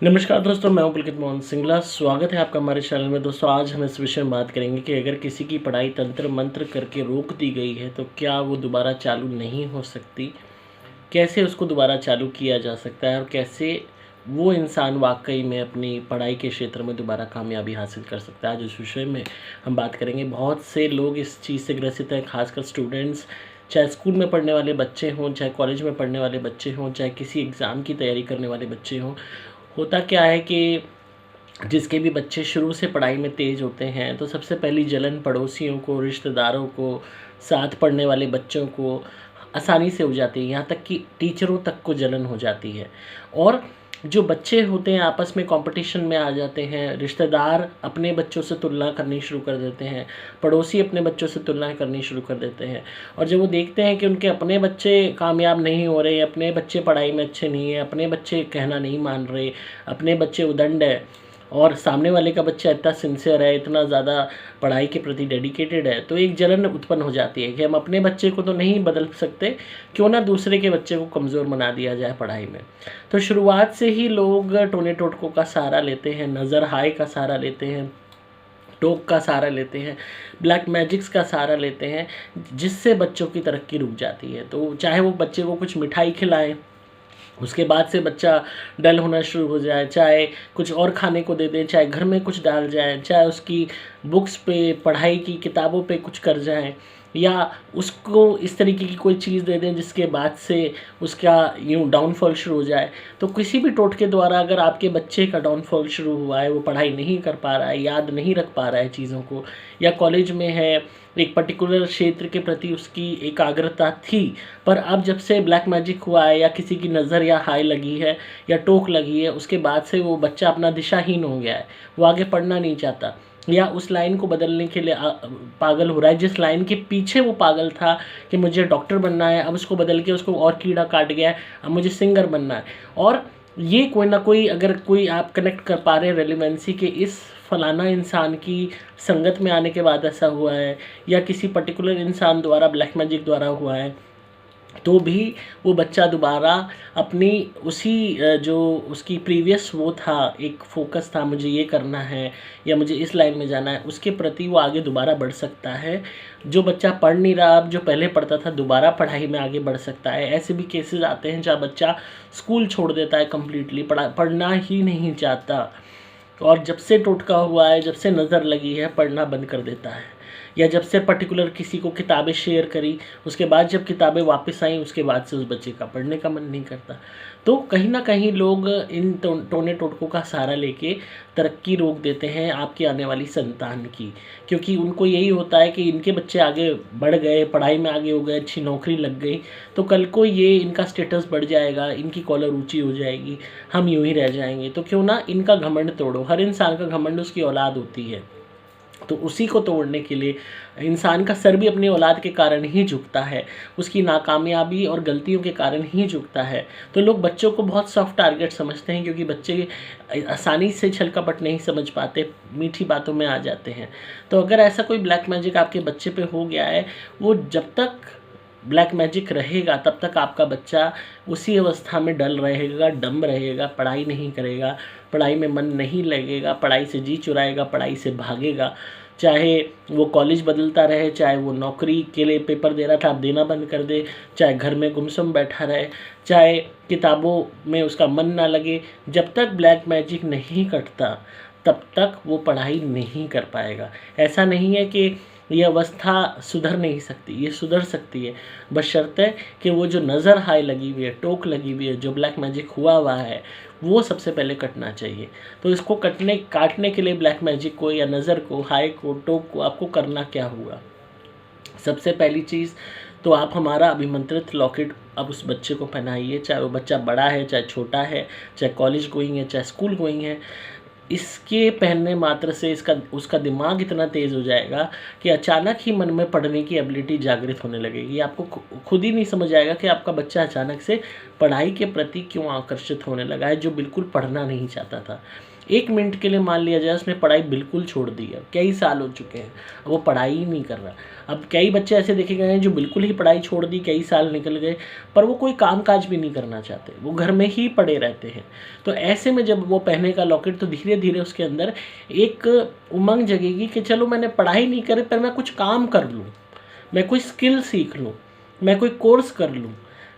नमस्कार दोस्तों, मैं हूं पुलकित मोहन सिंगला। स्वागत है आपका हमारे चैनल में। दोस्तों, आज हम इस विषय में बात करेंगे कि अगर किसी की पढ़ाई तंत्र मंत्र करके रोक दी गई है तो क्या वो दोबारा चालू नहीं हो सकती। कैसे उसको दोबारा चालू किया जा सकता है और कैसे वो इंसान वाकई में अपनी पढ़ाई के क्षेत्र में दोबारा कामयाबी हासिल कर सकता है। आज इस विषय में हम बात करेंगे। बहुत से लोग इस चीज़ से ग्रसित हैं, खासकर स्टूडेंट्स, चाहे स्कूल में पढ़ने वाले बच्चे हों, चाहे कॉलेज में पढ़ने वाले बच्चे हों, चाहे किसी एग्ज़ाम की तैयारी करने वाले बच्चे हों। होता क्या है कि जिसके भी बच्चे शुरू से पढ़ाई में तेज़ होते हैं तो सबसे पहली जलन पड़ोसियों को, रिश्तेदारों को, साथ पढ़ने वाले बच्चों को आसानी से हो जाती है। यहाँ तक कि टीचरों तक को जलन हो जाती है। और जो बच्चे होते हैं आपस में कंपटीशन में आ जाते हैं। रिश्तेदार अपने बच्चों से तुलना करनी शुरू कर देते हैं, पड़ोसी अपने बच्चों से तुलना करनी शुरू कर देते हैं। और जब वो देखते हैं कि उनके अपने बच्चे कामयाब नहीं हो रहे, अपने बच्चे पढ़ाई में अच्छे नहीं हैं, अपने बच्चे कहना नहीं मान रहे, अपने बच्चे उदंड है और सामने वाले का बच्चा इतना सिंसियर है, इतना ज़्यादा पढ़ाई के प्रति डेडिकेटेड है, तो एक जलन उत्पन्न हो जाती है कि हम अपने बच्चे को तो नहीं बदल सकते, क्यों ना दूसरे के बच्चे को कमज़ोर बना दिया जाए पढ़ाई में। तो शुरुआत से ही लोग टोने टोटकों का सहारा लेते हैं, नज़र हाय का सहारा लेते हैं, टोक का सहारा लेते हैं, ब्लैक मैजिक्स का सहारा लेते हैं, जिससे बच्चों की तरक्की रुक जाती है। तो चाहे वो बच्चे को कुछ मिठाई खिलाएं, उसके बाद से बच्चा डल होना शुरू हो जाए, चाहे कुछ और खाने को दे दें, चाहे घर में कुछ डाल जाए, चाहे उसकी बुक्स पे, पढ़ाई की किताबों पे कुछ कर जाएं, या उसको इस तरीके की कोई चीज़ दे दें जिसके बाद से उसका यूँ डाउनफॉल शुरू हो जाए। तो किसी भी टोटके द्वारा अगर आपके बच्चे का डाउनफॉल शुरू हुआ है, वो पढ़ाई नहीं कर पा रहा है, याद नहीं रख पा रहा है चीज़ों को, या कॉलेज में है, एक पर्टिकुलर क्षेत्र के प्रति उसकी एकाग्रता थी, पर अब जब से ब्लैक मैजिक हुआ है या किसी की नज़र या हाय लगी है या टोक लगी है, उसके बाद से वो बच्चा अपना दिशाहीन हो गया है, वो आगे पढ़ना नहीं चाहता, या उस लाइन को बदलने के लिए पागल हो रहा है। जिस लाइन के पीछे वो पागल था कि मुझे डॉक्टर बनना है, अब उसको बदल के उसको और कीड़ा काट गया है, अब मुझे सिंगर बनना है। और ये कोई ना कोई, अगर कोई आप कनेक्ट कर पा रहे हैं रेलिवेंसी के इस फलाना इंसान की संगत में आने के बाद ऐसा हुआ है, या किसी पर्टिकुलर इंसान द्वारा ब्लैक मैजिक द्वारा हुआ है, तो भी वो बच्चा दोबारा अपनी उसी जो उसकी प्रीवियस वो था, एक फोकस था, मुझे ये करना है या मुझे इस लाइन में जाना है, उसके प्रति वो आगे दोबारा बढ़ सकता है। जो बच्चा पढ़ नहीं रहा, अब जो पहले पढ़ता था, दोबारा पढ़ाई में आगे बढ़ सकता है। ऐसे भी केसेस आते हैं जहाँ बच्चा स्कूल छोड़ देता है कंप्लीटली, पढ़ना ही नहीं चाहता, और जब से टोटका हुआ है, जब से नज़र लगी है, पढ़ना बंद कर देता है। या जब से पर्टिकुलर किसी को किताबें शेयर करी, उसके बाद जब किताबें वापस आईं, उसके बाद से उस बच्चे का पढ़ने का मन नहीं करता। तो कहीं ना कहीं लोग इन टोने टोटकों का सहारा लेके तरक्की रोक देते हैं आपकी आने वाली संतान की, क्योंकि उनको यही होता है कि इनके बच्चे आगे बढ़ गए, पढ़ाई में आगे हो गए, अच्छी नौकरी लग गई, तो कल को ये इनका स्टेटस बढ़ जाएगा, इनकी कॉलर ऊंची हो जाएगी, हम यूं ही रह जाएंगे। तो क्यों ना इनका घमंड तोड़ो। हर इंसान का घमंड उसकी औलाद होती है, तो उसी को तोड़ने के लिए इंसान का सर भी अपनी औलाद के कारण ही झुकता है, उसकी नाकामयाबी और गलतियों के कारण ही झुकता है। तो लोग बच्चों को बहुत सॉफ्ट टारगेट समझते हैं, क्योंकि बच्चे आसानी से छल कपट नहीं समझ पाते, मीठी बातों में आ जाते हैं। तो अगर ऐसा कोई ब्लैक मैजिक आपके बच्चे पे हो गया है, वो जब तक ब्लैक मैजिक रहेगा तब तक आपका बच्चा उसी अवस्था में डल रहेगा, डम रहेगा, पढ़ाई नहीं करेगा, पढ़ाई में मन नहीं लगेगा, पढ़ाई से जी चुराएगा, पढ़ाई से भागेगा। चाहे वो कॉलेज बदलता रहे, चाहे वो नौकरी के लिए पेपर दे रहा था अब देना बंद कर दे, चाहे घर में गुमसुम बैठा रहे, चाहे किताबों में उसका मन ना लगे, जब तक ब्लैक मैजिक नहीं कटता तब तक वो पढ़ाई नहीं कर पाएगा। ऐसा नहीं है कि ये अवस्था सुधर नहीं सकती, ये सुधर सकती है, बशर्ते कि वो जो नज़र हाय लगी हुई है, टोक लगी हुई है, जो ब्लैक मैजिक हुआ है, वो सबसे पहले कटना चाहिए। तो इसको काटने के लिए ब्लैक मैजिक को या नज़र को, हाय को, टोक को आपको करना क्या होगा। सबसे पहली चीज़ तो आप हमारा अभिमंत्रित लॉकेट अब उस बच्चे को पहनाइए, चाहे वो बच्चा बड़ा है, चाहे छोटा है, चाहे कॉलेज गोइंग है, चाहे स्कूल गोइंग है। इसके पहनने मात्र से उसका दिमाग इतना तेज़ हो जाएगा कि अचानक ही मन में पढ़ने की एबिलिटी जागृत होने लगेगी। आपको खुद ही नहीं समझ आएगा कि आपका बच्चा अचानक से पढ़ाई के प्रति क्यों आकर्षित होने लगा है, जो बिल्कुल पढ़ना नहीं चाहता था। 1 मिनट के लिए मान लिया जाए उसने पढ़ाई बिल्कुल छोड़ दी है, कई साल हो चुके हैं, वो पढ़ाई ही नहीं कर रहा। अब कई बच्चे ऐसे देखे गए हैं जो बिल्कुल ही पढ़ाई छोड़ दी, कई साल निकल गए, पर वो कोई काम काज भी नहीं करना चाहते, वो घर में ही पड़े रहते हैं। तो ऐसे में जब वो पहने का लॉकेट, तो धीरे धीरे उसके अंदर एक उमंग जगेगी कि चलो मैंने पढ़ाई नहीं करी पर मैं कुछ काम कर लूँ, मैं कोई स्किल सीख लूँ, मैं कोई कोर्स कर लूँ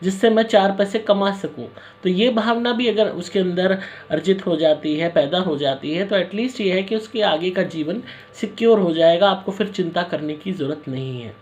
जिससे मैं 4 पैसे कमा सकूं। तो ये भावना भी अगर उसके अंदर अर्जित हो जाती है, पैदा हो जाती है, तो एटलीस्ट ये है कि उसके आगे का जीवन सिक्योर हो जाएगा, आपको फिर चिंता करने की ज़रूरत नहीं है।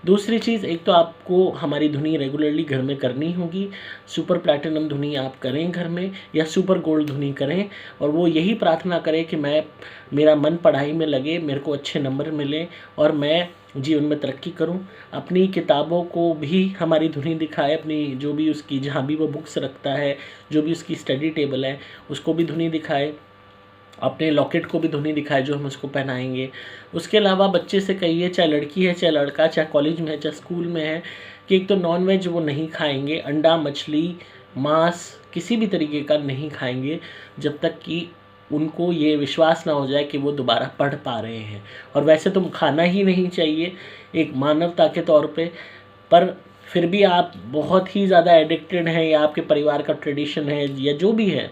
दूसरी चीज़, एक तो आपको हमारी धुनी रेगुलरली घर में करनी होगी। सुपर प्लैटिनम धुनी आप करें घर में, या सुपर गोल्ड धुनी करें, और वो यही प्रार्थना करें कि मेरा मन पढ़ाई में लगे, मेरे को अच्छे नंबर मिले और मैं जीवन में तरक्की करूं। अपनी किताबों को भी हमारी धुनी दिखाए, अपनी जो भी उसकी, जहाँ भी वो बुक्स रखता है, जो भी उसकी स्टडी टेबल है, उसको भी धुनी दिखाए। अपने लॉकेट को भी धुनी दिखाए जो हम उसको पहनाएंगे। उसके अलावा बच्चे से कहिए, चाहे लड़की है चाहे लड़का, चाहे कॉलेज में है चाहे स्कूल में है, कि एक तो नॉन वेज वो नहीं खाएंगे, अंडा, मछली, मांस किसी भी तरीके का नहीं खाएंगे जब तक कि उनको ये विश्वास ना हो जाए कि वो दोबारा पढ़ पा रहे हैं। और वैसे तो खाना ही नहीं चाहिए एक मानवता के तौर पे, पर फिर भी आप बहुत ही ज़्यादा एडिक्टेड हैं, या आपके परिवार का ट्रेडिशन है, या जो भी है,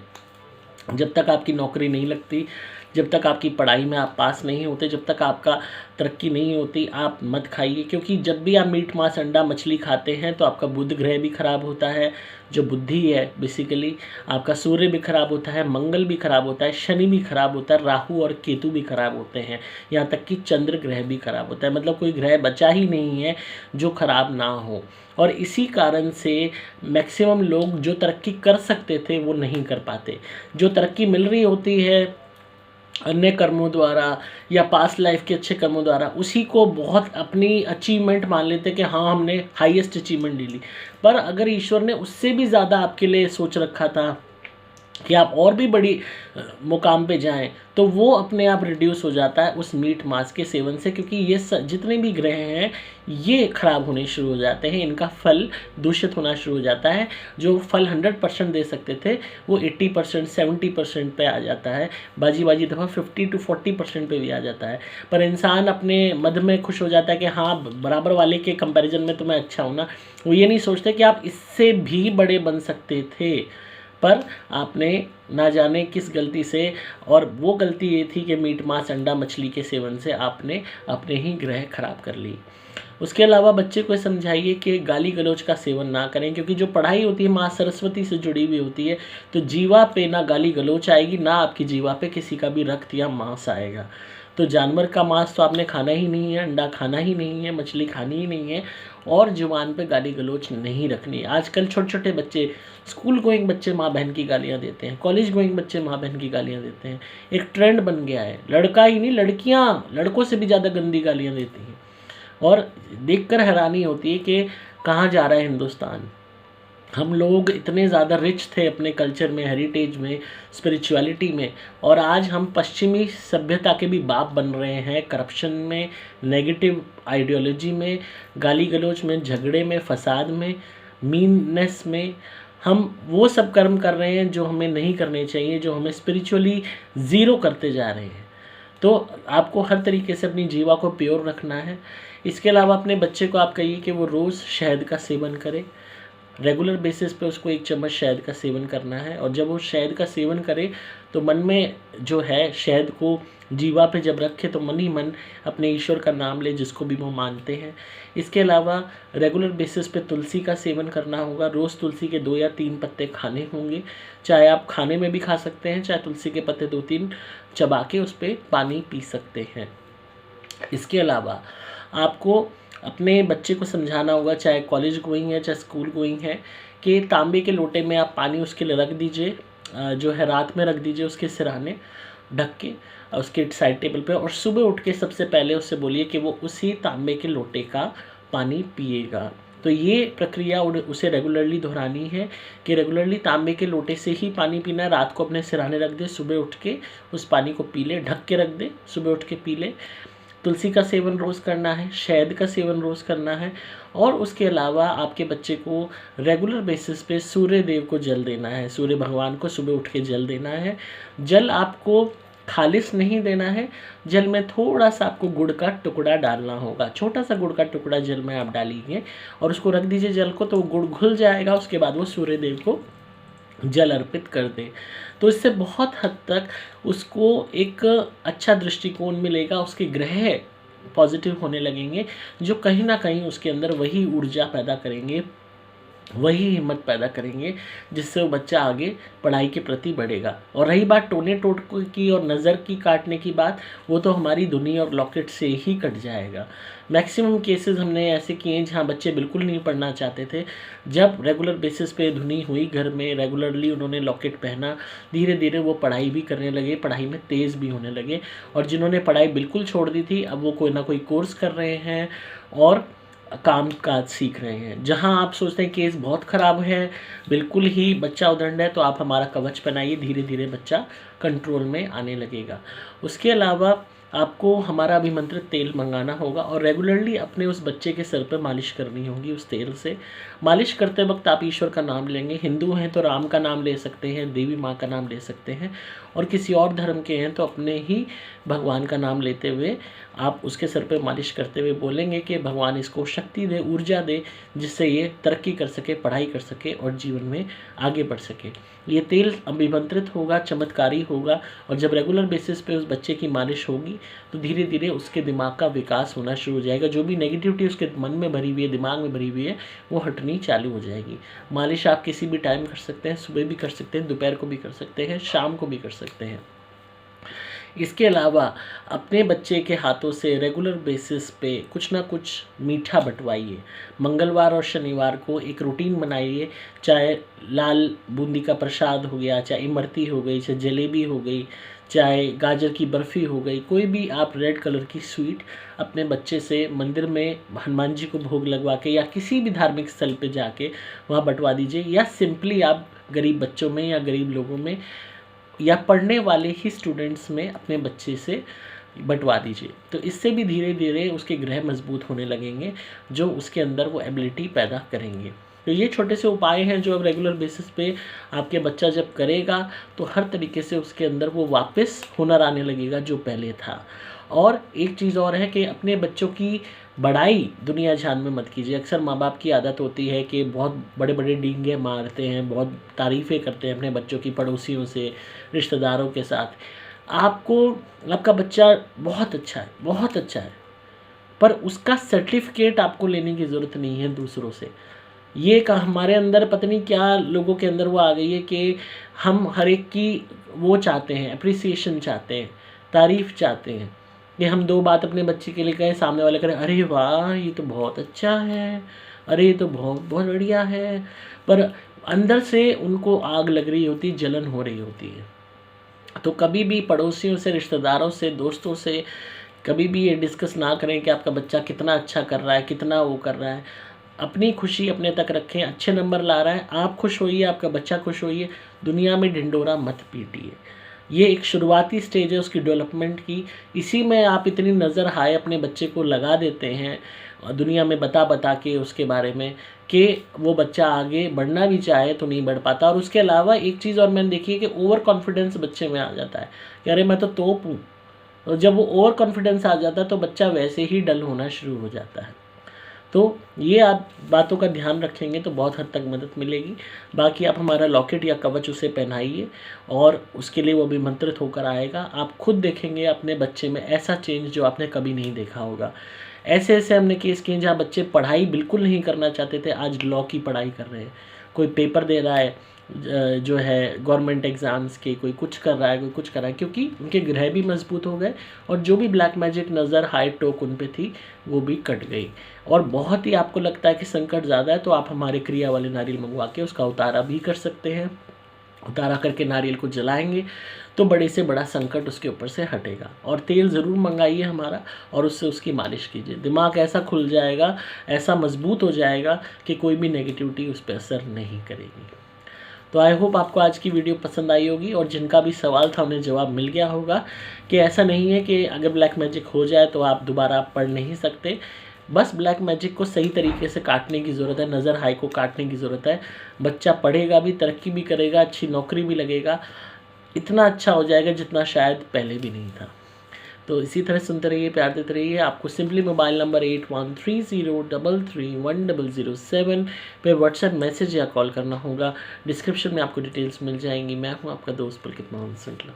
जब तक आपकी नौकरी नहीं लगती, जब तक आपकी पढ़ाई में आप पास नहीं होते, जब तक आपका तरक्की नहीं होती, आप मत खाइए। क्योंकि जब भी आप मीट, मांस, अंडा, मछली खाते हैं तो आपका बुध ग्रह भी खराब होता है, जो बुद्धि है बेसिकली, आपका सूर्य भी खराब होता है, मंगल भी खराब होता है, शनि भी खराब होता है, राहु और केतु भी खराब होते हैं, यहाँ तक कि चंद्र ग्रह भी खराब होता है। मतलब कोई ग्रह बचा ही नहीं है जो खराब ना हो। और इसी कारण से मैक्सिमम लोग जो तरक्की कर सकते थे वो नहीं कर पाते। जो तरक्की मिल रही होती है अन्य कर्मों द्वारा या पास्ट लाइफ के अच्छे कर्मों द्वारा, उसी को बहुत अपनी अचीवमेंट मान लेते कि हाँ हमने हाईएस्ट अचीवमेंट ले ली। पर अगर ईश्वर ने उससे भी ज़्यादा आपके लिए सोच रखा था कि आप और भी बड़ी मुकाम पे जाएं, तो वो अपने आप रिड्यूस हो जाता है उस मीट मांस के सेवन से। क्योंकि ये जितने भी ग्रह हैं ये खराब होने शुरू हो जाते हैं, इनका फल दूषित होना शुरू हो जाता है। जो फल 100% दे सकते थे वो 80%, 70% पे आ जाता है, बाजी दफ़ा 50 to 40% पे भी आ जाता है। पर इंसान अपने मद में खुश हो जाता है कि हाँ बराबर वाले के कंपैरिजन में तो मैं अच्छा हूँ ना। वो ये नहीं सोचते कि आप इससे भी बड़े बन सकते थे, पर आपने ना जाने किस गलती से, और वो गलती ये थी कि मीट, मांस, अंडा, मछली के सेवन से आपने अपने ही ग्रह खराब कर ली। उसके अलावा बच्चे को समझाइए कि गाली गलौज का सेवन ना करें, क्योंकि जो पढ़ाई होती है माँ सरस्वती से जुड़ी हुई होती है। तो जीवा पे ना गाली गलौज आएगी, ना आपकी जीवा पे किसी का भी रक्त या मांस आएगा। तो जानवर का मांस तो आपने खाना ही नहीं है, अंडा खाना ही नहीं है, मछली खानी ही नहीं है, और जुबान पे गाली गलौज नहीं रखनी है। आजकल छोटे छोटे बच्चे, स्कूल गोइंग बच्चे माँ बहन की गालियाँ देते हैं, कॉलेज गोइंग बच्चे माँ बहन की गालियाँ देते हैं। एक ट्रेंड बन गया है, लड़का ही नहीं लड़कियाँ लड़कों से भी ज़्यादा गंदी गालियाँ देती हैं। और देखकर हैरानी होती है कि कहाँ जा रहा है हिंदुस्तान। हम लोग इतने ज़्यादा रिच थे अपने कल्चर में, हेरिटेज में, स्पिरिचुअलिटी में, और आज हम पश्चिमी सभ्यता के भी बाप बन रहे हैं। करप्शन में, नेगेटिव आइडियोलॉजी में, गाली गलौज में, झगड़े में, फसाद में, मीननेस में हम वो सब कर्म कर रहे हैं जो हमें नहीं करने चाहिए, जो हमें स्पिरिचुअली ज़ीरो करते जा रहे हैं। तो आपको हर तरीके से अपनी जीवा को प्योर रखना है। इसके अलावा अपने बच्चे को आप कहिए कि वो रोज़ शहद का सेवन करे, रेगुलर बेसिस पे उसको 1 चम्मच शहद का सेवन करना है। और जब वो शहद का सेवन करे तो मन में जो है शहद को जीवा पे जब रखे तो मन ही मन अपने ईश्वर का नाम ले, जिसको भी वो मानते हैं। इसके अलावा रेगुलर बेसिस पे तुलसी का सेवन करना होगा। रोज़ तुलसी के 2 या 3 पत्ते खाने होंगे, चाहे आप खाने में भी खा सकते हैं, चाहे तुलसी के पत्ते 2-3 चबा के उस पर पानी पी सकते हैं। इसके अलावा आपको अपने बच्चे को समझाना होगा, चाहे कॉलेज गोइंग है चाहे स्कूल गोइंग है, कि तांबे के लोटे में आप पानी उसके लिए रख दीजिए, जो है रात में रख दीजिए उसके सिरहाने ढक के उसके साइड टेबल पे, और सुबह उठ के सबसे पहले उससे बोलिए कि वो उसी तांबे के लोटे का पानी पिएगा। तो ये प्रक्रिया उसे रेगुलरली दोहरानी है कि रेगुलरली तांबे के लोटे से ही पानी पीना। रात को अपने सिरहाने रख दे, सुबह उठ के उस पानी को पी ले, ढक के रख दे, सुबह उठ के पी ले। तुलसी का सेवन रोज़ करना है, शहद का सेवन रोज़ करना है। और उसके अलावा आपके बच्चे को रेगुलर बेसिस पे सूर्य देव को जल देना है, सूर्य भगवान को सुबह उठ के जल देना है। जल आपको खालिश नहीं देना है, जल में थोड़ा सा आपको गुड़ का टुकड़ा डालना होगा, छोटा सा गुड़ का टुकड़ा जल में आप डालिए और उसको रख दीजिए जल को, तो गुड़ घुल जाएगा। उसके बाद वो सूर्य देव को जल अर्पित कर दें, तो इससे बहुत हद तक उसको एक अच्छा दृष्टिकोण मिलेगा, उसके ग्रह पॉजिटिव होने लगेंगे, जो कहीं ना कहीं उसके अंदर वही ऊर्जा पैदा करेंगे, वही हिम्मत पैदा करेंगे, जिससे वो बच्चा आगे पढ़ाई के प्रति बढ़ेगा। और रही बात टोने टोटके की और नज़र की काटने की बात, वो तो हमारी धुनी और लॉकेट से ही कट जाएगा। मैक्सिमम केसेस हमने ऐसे किए हैं जहाँ बच्चे बिल्कुल नहीं पढ़ना चाहते थे, जब रेगुलर बेसिस पे धुनी हुई घर में, रेगुलरली उन्होंने लॉकेट पहना, धीरे धीरे वो पढ़ाई भी करने लगे, पढ़ाई में तेज़ भी होने लगे। और जिन्होंने पढ़ाई बिल्कुल छोड़ दी थी, अब वो कोई ना कोई कोर्स कर रहे हैं और काम काज सीख रहे हैं। जहां आप सोचते हैं केस बहुत ख़राब है, बिल्कुल ही बच्चा उदंड है, तो आप हमारा कवच पहनाइए, धीरे धीरे बच्चा कंट्रोल में आने लगेगा। उसके अलावा आपको हमारा अभिमंत्रित तेल मंगाना होगा और रेगुलरली अपने उस बच्चे के सर पर मालिश करनी होगी उस तेल से। मालिश करते वक्त आप ईश्वर का नाम लेंगे, हिंदू हैं तो राम का नाम ले सकते हैं, देवी माँ का नाम ले सकते हैं, और किसी और धर्म के हैं तो अपने ही भगवान का नाम लेते हुए आप उसके सर पे मालिश करते हुए बोलेंगे कि भगवान इसको शक्ति दे, ऊर्जा दे, जिससे ये तरक्की कर सके, पढ़ाई कर सके और जीवन में आगे बढ़ सके। ये तेल अभिमंत्रित होगा, चमत्कारी होगा, और जब रेगुलर बेसिस पे उस बच्चे की मालिश होगी तो धीरे धीरे उसके दिमाग का विकास होना शुरू हो जाएगा। जो भी नेगेटिविटी उसके मन में भरी हुई है, दिमाग में भरी हुई है, वो हटनी चालू हो जाएगी। मालिश आप किसी भी टाइम कर सकते हैं, सुबह भी कर सकते हैं, दोपहर को भी कर सकते हैं, शाम को भी कर सकते हैं। इसके अलावा अपने बच्चे के हाथों से रेगुलर बेसिस पे कुछ ना कुछ मीठा बंटवाइए। मंगलवार और शनिवार को एक रूटीन बनाइए, चाहे लाल बूंदी का प्रसाद हो गया, चाहे इमरती हो गई, चाहे जलेबी हो गई, चाहे गाजर की बर्फ़ी हो गई, कोई भी आप रेड कलर की स्वीट अपने बच्चे से मंदिर में हनुमान जी को भोग लगवा के या किसी भी धार्मिक स्थल पे जाके वहाँ बंटवा दीजिए, या सिंपली आप गरीब बच्चों में या गरीब लोगों में या पढ़ने वाले ही स्टूडेंट्स में अपने बच्चे से बंटवा दीजिए। तो इससे भी धीरे धीरे उसके ग्रह मजबूत होने लगेंगे, जो उसके अंदर वो एबिलिटी पैदा करेंगे। तो ये छोटे से उपाय हैं जो अब रेगुलर बेसिस पे आपके बच्चा जब करेगा तो हर तरीके से उसके अंदर वो वापस हुनर आने लगेगा जो पहले था। और एक चीज़ और है कि अपने बच्चों की बड़ाई दुनिया जान में मत कीजिए। अक्सर माँ बाप की आदत होती है कि बहुत बड़े बड़े डींगे मारते हैं, बहुत तारीफ़ें करते हैं अपने बच्चों की, पड़ोसियों से, रिश्तेदारों के साथ। आपका बच्चा बहुत अच्छा है, बहुत अच्छा है, पर उसका सर्टिफिकेट आपको लेने की ज़रूरत नहीं है दूसरों से। ये का हमारे अंदर पता नहीं क्या लोगों के अंदर वो आ गई है कि हम हर एक की वो चाहते हैं, अप्रिसिएशन चाहते हैं, तारीफ़ चाहते हैं, कि हम दो बात अपने बच्चे के लिए कहें, सामने वाले करें अरे वाह ये तो बहुत अच्छा है, अरे ये तो बहुत बहुत बढ़िया है, पर अंदर से उनको आग लग रही होती, जलन हो रही होती है। तो कभी भी पड़ोसियों से, रिश्तेदारों से, दोस्तों से कभी भी ये डिस्कस ना करें कि आपका बच्चा कितना अच्छा कर रहा है, कितना वो कर रहा है। अपनी खुशी अपने तक रखें, अच्छे नंबर ला रहा है, आप खुश होइए, आपका बच्चा खुश होइए, दुनिया में ढिंडोरा मत पीटिए। ये एक शुरुआती स्टेज है उसकी डेवलपमेंट की, इसी में आप इतनी नज़र हाय अपने बच्चे को लगा देते हैं और दुनिया में बता बता के उसके बारे में कि वो बच्चा आगे बढ़ना भी चाहे तो नहीं बढ़ पाता। और उसके अलावा एक चीज़ और मैंने देखी है कि ओवर कॉन्फिडेंस बच्चे में आ जाता है कि अरे मैं तो तोप हूँ, और जब वो ओवर कॉन्फिडेंस आ जाता है तो बच्चा वैसे ही डल होना शुरू हो जाता है। तो ये आप बातों का ध्यान रखेंगे तो बहुत हद तक मदद मिलेगी। बाकी आप हमारा लॉकेट या कवच उसे पहनाइए और उसके लिए वो अभिमंत्रित होकर आएगा। आप खुद देखेंगे अपने बच्चे में ऐसा चेंज जो आपने कभी नहीं देखा होगा। ऐसे ऐसे हमने केस किए जहाँ बच्चे पढ़ाई बिल्कुल नहीं करना चाहते थे, आज लॉ की पढ़ाई कर रहे हैं। कोई पेपर दे रहा है जो है गवर्नमेंट एग्ज़ाम्स के, कोई कुछ कर रहा है, कोई कुछ कर रहा है, क्योंकि उनके ग्रह भी मजबूत हो गए और जो भी ब्लैक मैजिक नज़र हाई टोक उन पे थी वो भी कट गई। और बहुत ही आपको लगता है कि संकट ज़्यादा है तो आप हमारे क्रिया वाले नारियल मंगवा के उसका उतारा भी कर सकते हैं। उतारा करके नारियल को जलाएंगे तो बड़े से बड़ा संकट उसके ऊपर से हटेगा। और तेल ज़रूर मंगाइए हमारा और उससे उसकी मालिश कीजिए। दिमाग ऐसा खुल जाएगा, ऐसा मजबूत हो जाएगा कि कोई भी नेगेटिविटी उस पर असर नहीं करेगी। तो आई होप आपको आज की वीडियो पसंद आई होगी और जिनका भी सवाल था उन्हें जवाब मिल गया होगा कि ऐसा नहीं है कि अगर ब्लैक मैजिक हो जाए तो आप दोबारा पढ़ नहीं सकते। बस ब्लैक मैजिक को सही तरीके से काटने की ज़रूरत है, नज़र हाई को काटने की ज़रूरत है। बच्चा पढ़ेगा भी, तरक्की भी करेगा, अच्छी नौकरी भी लगेगा, इतना अच्छा हो जाएगा जितना शायद पहले भी नहीं था। तो इसी तरह सुनते रहिए, प्यार देते रहिए। आपको सिंपली मोबाइल नंबर 8130331007 पे व्हाट्सएप मैसेज या कॉल करना होगा। डिस्क्रिप्शन में आपको डिटेल्स मिल जाएंगी। मैं हूँ आपका दोस्त पुलकित मोहन सिंगला।